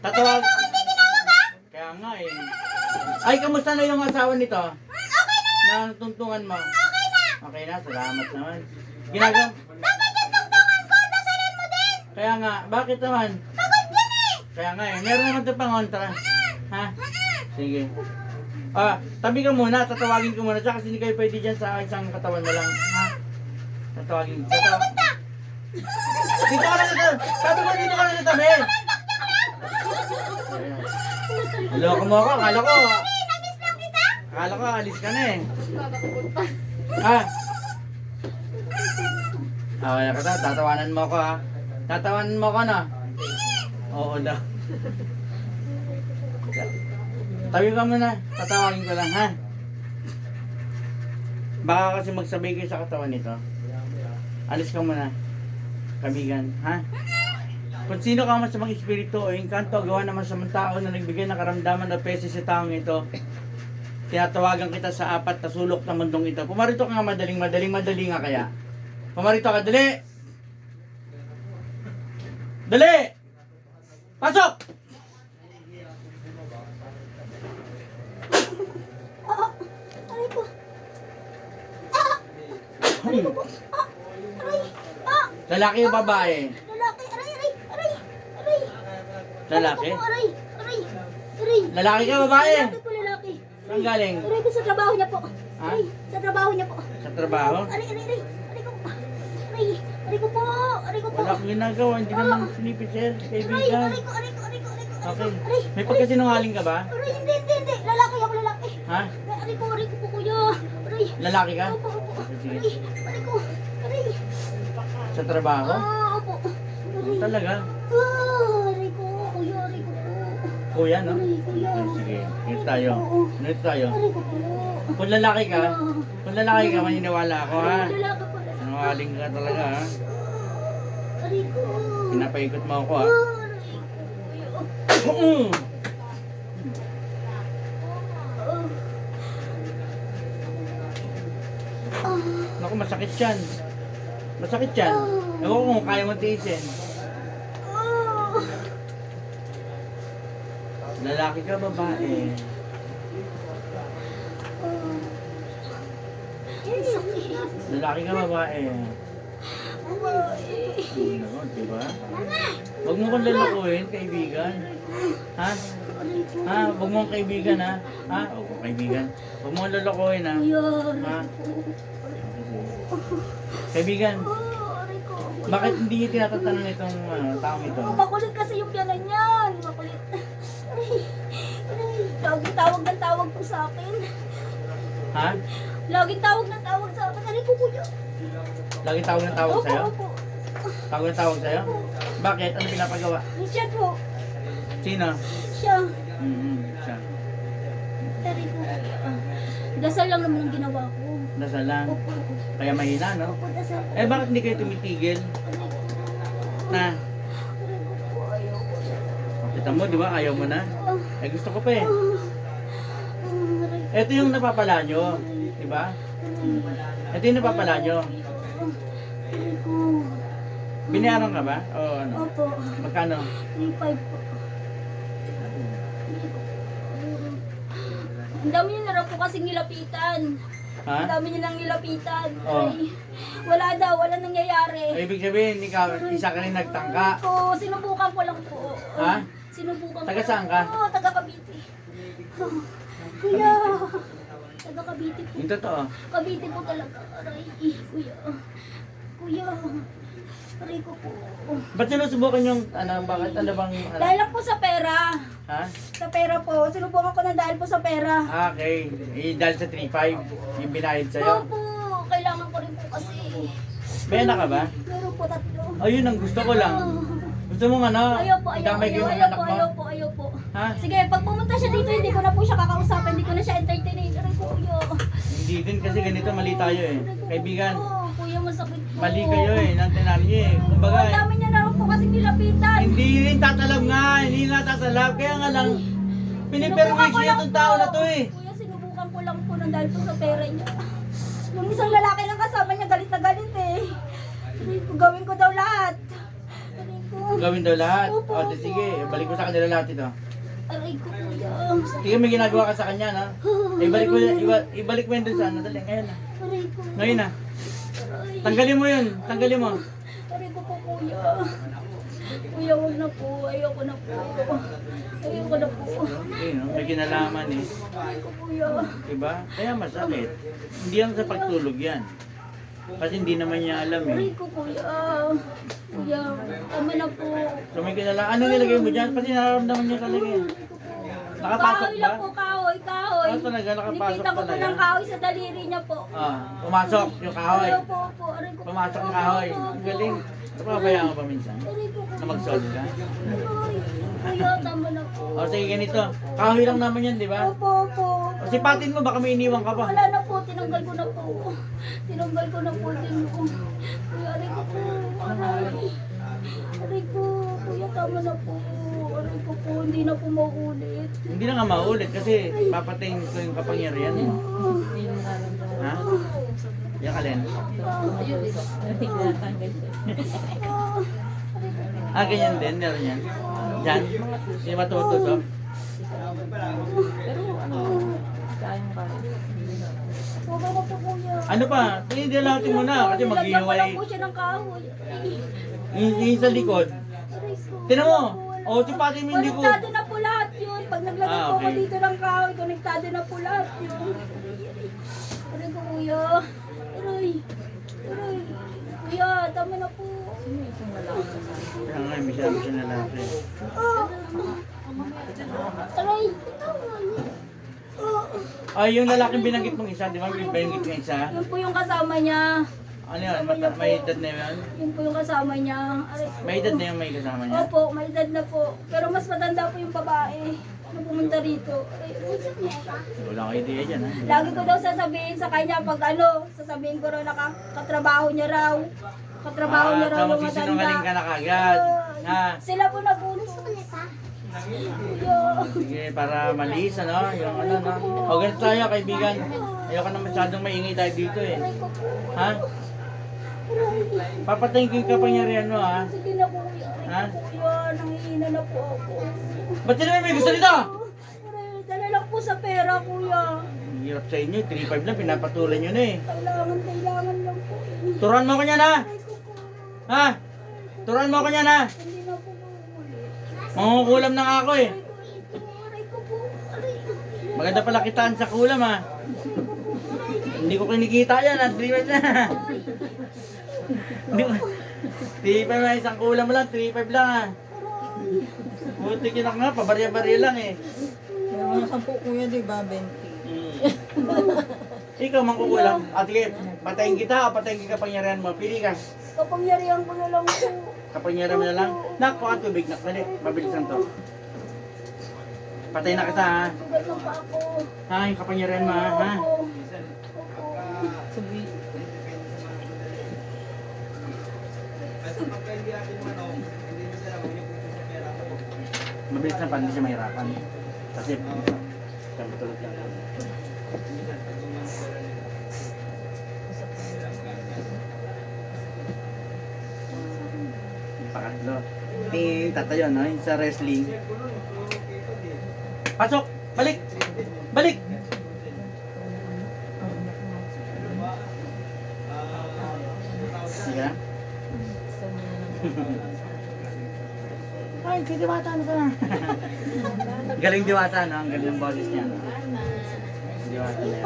Tatawag. Bakit mo hindi tinawag ha? Kaya nga eh. Ay, kamusta na yung asawa nito? Okay na yan! Na tuntungan mo? Okay na! Okay na, salamat naman. Ginagawa. Dapat yung tungtungan ko, dasalan mo din! Kaya nga, bakit naman? Pagod yan eh! Kaya nga eh, meron naman ito pangontra. Ha? Sige. Ah, tabi ka muna, tatawagin ko muna siya kasi hindi kayo pwede dyan sa isang katawan na lang. Ha? Tatawagin. Dito ka lang ito. Sabi ko dito ka lang ito, tabi. Loko mo ako, akala ko. Namiss lang kita! Akala ko, alis ka na eh. Ha? Okay, kata, tatawanan mo ako ha. Tatawanan mo ako na. Oo daw. Tabi ka muna, tatawagin ko lang ha. Baka kasi magsabay kayo sa katawan nito. Alis ka muna. Kamigan, ha? Kung sino ka masamang espiritu o engkanto, gawa naman sa mga tao na nagbigay ng karamdaman na pesi sa taong ito, tinatawagan kita sa apat na sulok ng mundong ito. Pumarito ka nga madaling nga kaya. Pumarito ka, dali! Dali! Pasok! Aray ko! Aray ko po! Aray! Lalaki o babae? Lalaki! Aray! Lalaki? Aray ko po, aray! Aray! Lalaki ka, babae? Lalaki po, lalaki! Saan galing? Aray ko sa trabaho niya po! Ha? Aray! Sa trabaho niya po! Sa trabaho? Aray! Aray ko po! Aray! Aray ko po! Aray ko po! Wala akong ginagawa, hindi naman sinipit sir, Aray! kaibigan. Aray ko! Aray ko! Aray ko! Aray ko! Okay. Aray! May pagkasinungaling ka ba? Aray! Hindi! Lalaki ako, lalaki! Ha? Aray ko po, kuya! Aray! Lalaki ka? Opo! Sige. Aray! Aray ko! Aray! Sa trabaho? Opo! Aray! Talaga? Aray ko! Kuya! Aray ko po! Kuya, no? Aray, kuya! Sige, dito tayo. Dito tayo. Aray ko po! Kung lalaki ka, maniniwala ako ha. Lalaki po! Sinungaling ka talaga ha. Aray ko! Pinapaikot mo ako ha. Aray ko! Kuya! Naku, masakit yan. Masakit yan. Ewan ko kung kaya mo tiisin. Lalaki ka, babae. Lalaki ka, babae. Ano, diba? Huwag mo kong lalakuhin, kaibigan. Ha? Ha? Huwag mo kong kaibigan, ha? Ha? Huwag mo kaibigan. Huwag mo kong lalakuhin, ha? Ha? Kaibigan, bakit hindi niyo tinatanong itong taong ito? Makulit kasi yung piyanan niyan. Makulit. Aray. Laging tawag ng tawag po sa akin. Ha? Laging tawag ng tawag sa akin. Aray ko, kuya. Lagi tawag ng tawag sa'yo? Opo. Tawag ng tawag sa'yo? Bakit? Ano pinapagawa? Siya po. Sino? Siya. Siya. Aray ko. Dasal lang naman ang ginawa ko. Dasal lang. Opo. Kaya mahina, no? Opo, dasal. Eh, bakit hindi kayo tumitigil? Na? Aray ko po. Ayaw ko. Kita mo, di ba? Ayaw mo na? Eh, gusto ko pa eh. Aray ko. Ito yung napapala nyo. Di ba? Ito yung napapala nyo. Aray ko. Binayaran ka ba? O ano? Opo. Magkano? 3.5 po. Ang dami niya na raw po kasing nilapitan. Ha? Ang dami niya nang nilapitan. Oh. Ay, wala daw, wala nangyayari. Ay, ibig sabihin, ikaw, isa ka rin nagtangka. Po, sinubukan ko lang po. Ha? Sinubukan Taga ko. saan ka? Oo, taga Cavite. Kuya, taga Cavite po. Yung totoo. Cavite po talaga. Aray, kuya. Kuya. Aray ko po. Ba't sinusubukan yung, bakit, ano bang, Dahil lang po sa pera. ha? Sa pera po. Sinubukan ko na dahil po sa pera. Okay, dahil sa 3.5, yung binayad sa'yo. Opo, kailangan ko rin po kasi. May anak ka ba? Meron po 3. Ayun ang gusto ko lang. Gusto mo ano? Ayaw po, idamay ko yung ayaw anak po, mo? ayaw po. Ha? Sige, pag pumunta siya dito, hindi ko na po siya kakausapin, hindi ko na siya entertainin. Aray ko, kuya. Hindi din kasi ganito, mali tayo eh. Kaibigan, Oo, kuya, masakit po. mali kayo eh, nantinan niyo eh. Kumbaga, Ang dami niya na rin po kasi nilapitan. hindi rin tatalab nga, hindi nga tatalab. Kaya nga lang, piniperwisyo itong tao na to eh. Kuya, sinubukan ko lang po nang dahil po sa pera niya. Yung isang lalaki lang kasama niya, galit na galit eh. Aray ko, gawin ko daw lahat. Aray ko. Gawin daw lahat. Opo, O, di sige. Balik mo sa kanila lahat ito. Aray ko, kuya. Sige, may ginagawa ka sa kanya, no? Ibalik mo yun dun sa ano. Dali, ngayon na. Aray ko. Ngayon na. Aray. Tanggalin mo yun. Tanggalin mo. Aray ko po, kuya. Kuya, huwag na po. Ayoko na po. Ayoko na po. Okay, no? May kinalaman eh. Aray ko, kuya. Diba? Kaya masakit. Hindi lang sa pagtulog yan. Kasi hindi naman niya alam Aray eh. ko, kuya. Kuya, tama na po. So may kinalaman. Ano nilagay mo dyan? Kasi nararamdaman niya talaga eh. Nakapasok Kahoy ba? lang po, kahoy, kahoy. Ah, talaga? Nakapasok Nakita ko po talaga? ng kahoy sa daliri niya po. Ah, pumasok yung kahoy. Opo, opo. Aray ko po. Pumasok yung kahoy. Ang galing. Napabayaan mo pa minsan? Aray ko po. Na mag-solve ka? Aray. Kuya, tama na po. O sige ganito. Kahoy lang naman yan, di ba? Opo, opo. O sipatin mo, baka may iniwan ka pa. Wala na po, tinanggal ko na po. Tinanggal ko na po din po. Kuya, aray ko po. Aray. Aray ko. Kuya, tama na po. Aray ko po, hindi na po maulit. Hindi na nga maulit kasi papatayin ko yung kapangyarihan mo. Ha? Yan ka Len. Ah, ganyan din. Meron yan. Yan. Hindi matutusok. Huwag na po, kuya. Ano pa? Hindi lahatin mo na kasi Nilagyan ko lang maghihiwalay. po siya ng kahoy. Yung sa likod. Aray ko. Tinan mo. O, sipatin mo yung likod. Konektado na po lahat yun. Pag naglagay Ah, po ako okay. dito ng kahoy, konektado na po lahat yun. Aray ko, kuya. Aray. Aray. Kuya, tama na po. Kaya nga, may siya na lalaki. Ah. Aray. Ay, yung lalaking binanggit mong isa, di ba? May binanggit mong isa. Yun po yung kasama niya. Ano yun? May edad na yun? Yun po yung kasama niya. Aray. May edad na yung may kasama niya? Opo, may edad na po. Pero mas matanda po yung babae na pumunta rito. Aray. Wala kang idea dyan, ha? Lagi ko daw sasabihin sa kanya pag ano, sasabihin ko raw na katrabaho niya raw. Katrabaho niya raw so yung magsisinungaling ka matanda. na kagad. Ha? Sila po nagutos. Kuya. Sige, para malis, ano? Yung ano, no? O, ganito tayo, kaibigan. Ayoko na masyadong maingay tayo dito, eh. Aray ko po. Ha? Papatayin ko yung kapangyarihan mo, ha? Sige na po kuya. Ha? Aray ko kuya. Nangihina na po ako. Ba't sila may gusto nito? Aray, dala lang po sa pera kuya. Ang hirap sa inyo, 3-5 na, pinapatulan nyo na, eh. Kailangan lang po. Turuan mo ko niyan, ha? Aray ko po. Ha? Turuan mo ko niyan, ha? Hindi na po maulit. Mangukulam na nga ako, eh. Aray ko po. Aray. Maganda pala kitaan sa kulam, ha? Hindi ko kinikita yan, ha? 3-5 na. Hindi ko... 3-5 na, isang kulam lang, 3-5 lang, ha? Buti kinak nga, pabarya-barya lang, eh. May mga 10 kuya, di ba? 20. Ikaw mangkukulam. At sige, patayin kita o patayin ka kapangyarihan mo. Pili ka. Kapangyarihan ko na lang po. Kapangyarihan mo na lang. Nak, kuha tubig. Nak, dali. Mabilisan to. Patayin na kita, ha? Tugat lang pa ako. Ha, yung kapangyarihan mo, ha? Ha? Opo. Sabi, Mabilis na pa, hindi siya mahirapan. Kasi, siyang patulog lang. Yung pakatlo. Ting, tatayo, no? Yung sa wrestling. Pasok! Balik! Balik! Sige. Ay, si Diwata na ka. Galing Diwata, no? Ang galing ng boses niya. Diwata na yan.